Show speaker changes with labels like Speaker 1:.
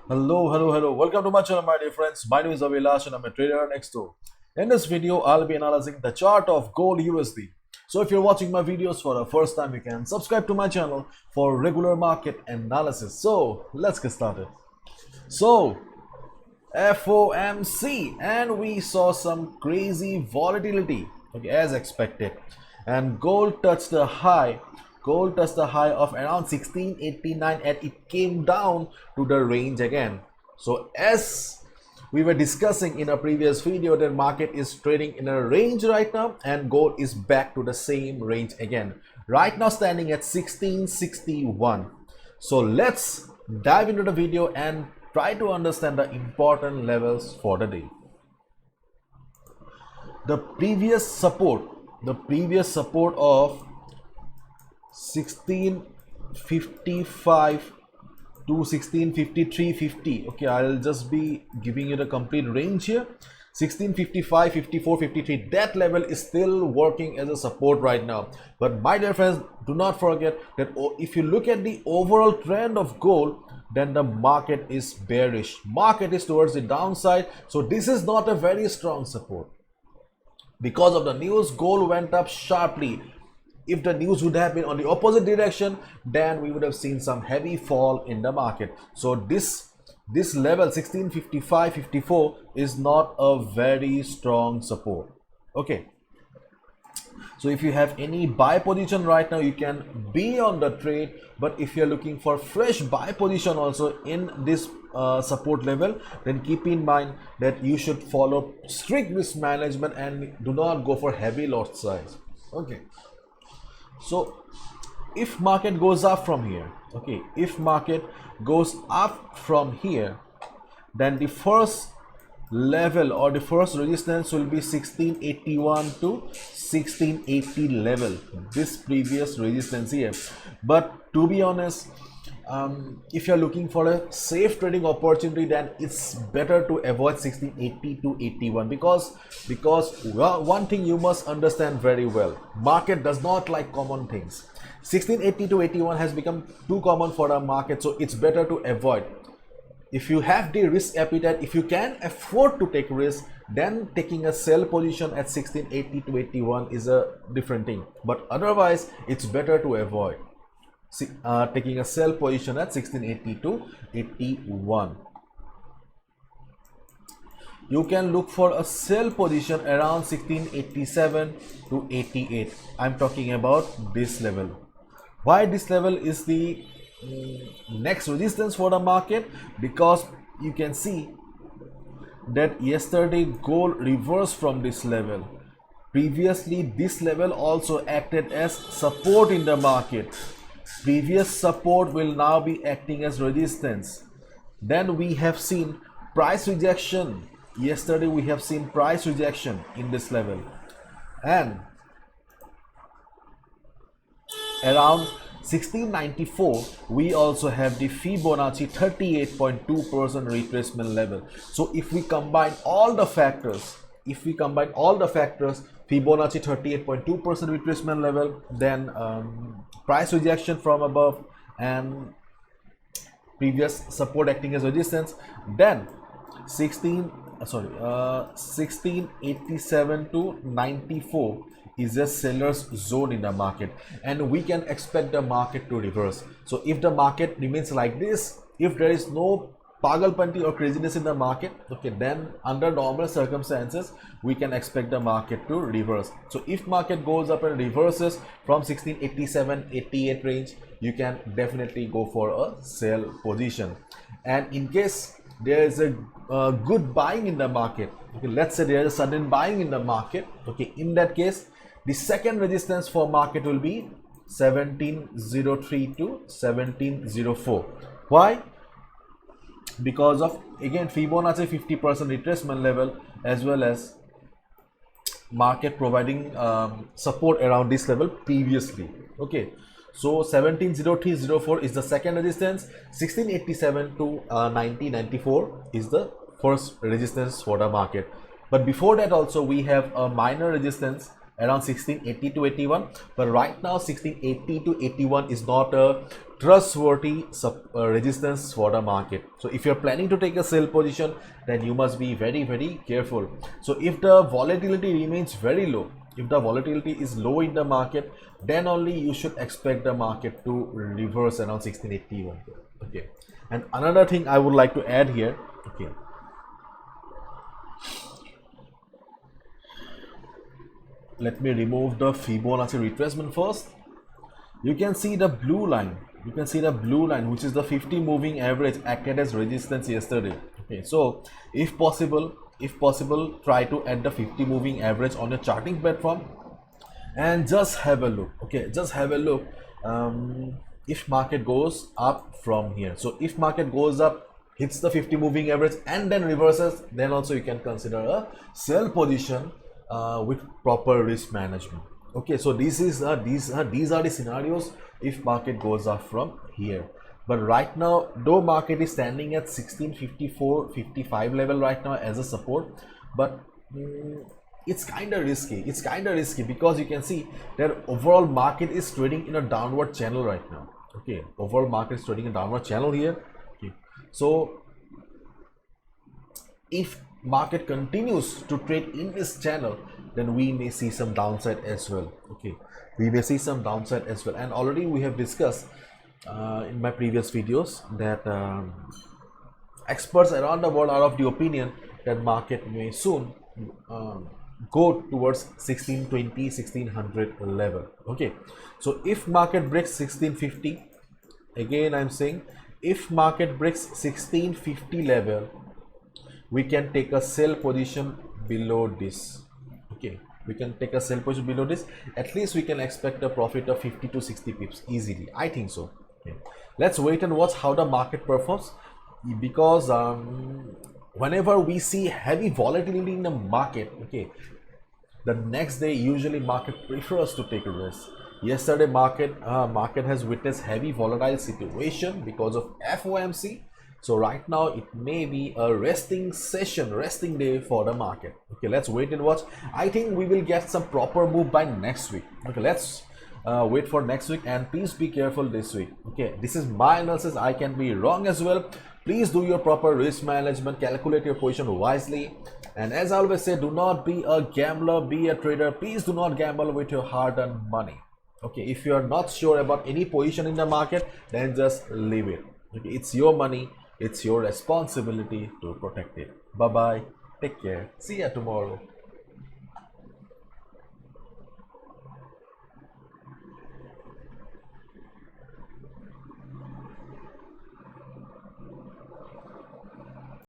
Speaker 1: Hello. Welcome to my channel, my dear friends. My name is Avilash and I'm a trader next door. In this video, I'll be analyzing the chart of gold USD. So if you're watching my videos for the first time, you can subscribe to my channel for regular market analysis. So let's get started. So FOMC, and we saw some crazy volatility, okay, as expected, and gold touched the high. Gold touched the high of around 1689 and it came down to the range again. So as we were discussing in a previous video, the market is trading in a range right now and gold is back to the same range again, right now standing at 1661. So let's dive into the video and try to understand the important levels for the day. The previous support of 1655 to 1653.50. okay, I'll just be giving you the complete range here. 1655, 54, 53, that level is still working as a support right now. But my dear friends, do not forget that if you look at the overall trend of gold, then the market is bearish. Market is towards the downside. So this is not a very strong support. Because of the news, gold went up sharply. If the news would have been on the opposite direction, then we would have seen some heavy fall in the market. So this level 1655.54 is not a very strong support. Okay, so if you have any buy position right now, you can be on the trade. But if you're looking for fresh buy position also in this support level, then keep in mind that you should follow strict risk management and do not go for heavy lot size. Okay, so if market goes up from here, okay, if market goes up from here, then the first level or the first resistance will be 1681 to 1680 level, this previous resistance here. But to be honest, if you're looking for a safe trading opportunity, then it's better to avoid 1680 to 81 because well, one thing you must understand very well, market does not like common things. 1680 to 81 has become too common for the market, so it's better to avoid. If you have the risk appetite, if you can afford to take risk, then taking a sell position at 1680 to 81 is a different thing. But otherwise, it's better to avoid taking a sell position at 1680 to 81. You can look for a sell position around 1687 to 88. I'm talking about this level. Why this level is the next resistance for the market? Because you can see that yesterday gold reversed from this level. Previously, this level also acted as support in the market. Previous support will now be acting as resistance. Then we have seen price rejection. Yesterday we have seen price rejection in this level, and around 1694 we also have the Fibonacci 38.2% retracement level. So if we combine all the factors, Fibonacci 38.2% retracement level, then price rejection from above and previous support acting as resistance, then 1687 to 94 is a seller's zone in the market, and we can expect the market to reverse. So if the market remains like this, if there is no pagalpanti or craziness in the market, okay, then under normal circumstances we can expect the market to reverse. So if market goes up and reverses from 1687-88 range, you can definitely go for a sell position. And in case there is a good buying in the market, okay, let's say there is a sudden buying in the market, okay, in that case the second resistance for market will be 1703 to 1704. Why? Because of, again, Fibonacci 50% retracement level, as well as market providing support around this level previously. Okay, so 170304 is the second resistance, 1687 to 1994 is the first resistance for the market. But before that also we have a minor resistance around 1680 to 81, but right now 1680 to 81 is not a trustworthy resistance for the market. So if you're planning to take a sell position, then you must be very careful. So if the volatility remains very low, if the volatility is low in the market, then only you should expect the market to reverse around 1681. Okay, and another thing I would like to add here, okay, let me remove the Fibonacci retracement first. You can see the blue line, which is the 50 moving average, acted as resistance yesterday. Okay, so if possible, try to add the 50 moving average on your charting platform and just have a look. Okay, just have a look. If market goes up from here, so if market goes up, hits the 50 moving average and then reverses, then also you can consider a sell position with proper risk management. Okay, so these are the scenarios if market goes up from here. But right now, though market is standing at 1654-55 level right now as a support, but it's kind of risky. Because you can see that overall market is trading in a downward channel right now. Okay, overall market is trading a downward channel here. Okay, so if market continues to trade in this channel, then we may see some downside as well. Okay, we may see some downside as well, and already we have discussed in my previous videos that experts around the world are of the opinion that market may soon go towards 1620-1600 level. Okay, so if market breaks 1650, again I'm saying, if market breaks 1650 level, we can take a sell position below this. Okay, we can take a sell position below this. At least we can expect a profit of 50 to 60 pips easily. I think so. Okay, let's wait and watch how the market performs, because whenever we see heavy volatility in the market, okay, the next day usually market prefers to take a risk. Yesterday market has witnessed heavy volatile situation because of FOMC. So right now it may be a resting day for the market. Okay, let's wait and watch. I think we will get some proper move by next week. Okay, let's wait for next week, and please be careful this week. Okay, this is my analysis. I can be wrong as well. Please do your proper risk management, calculate your position wisely, and as I always say, do not be a gambler, be a trader. Please do not gamble with your hard-earned money. Okay, if you are not sure about any position in the market, then just leave it. Okay, it's your money, it's your responsibility to protect it. Bye bye, take care, see ya tomorrow.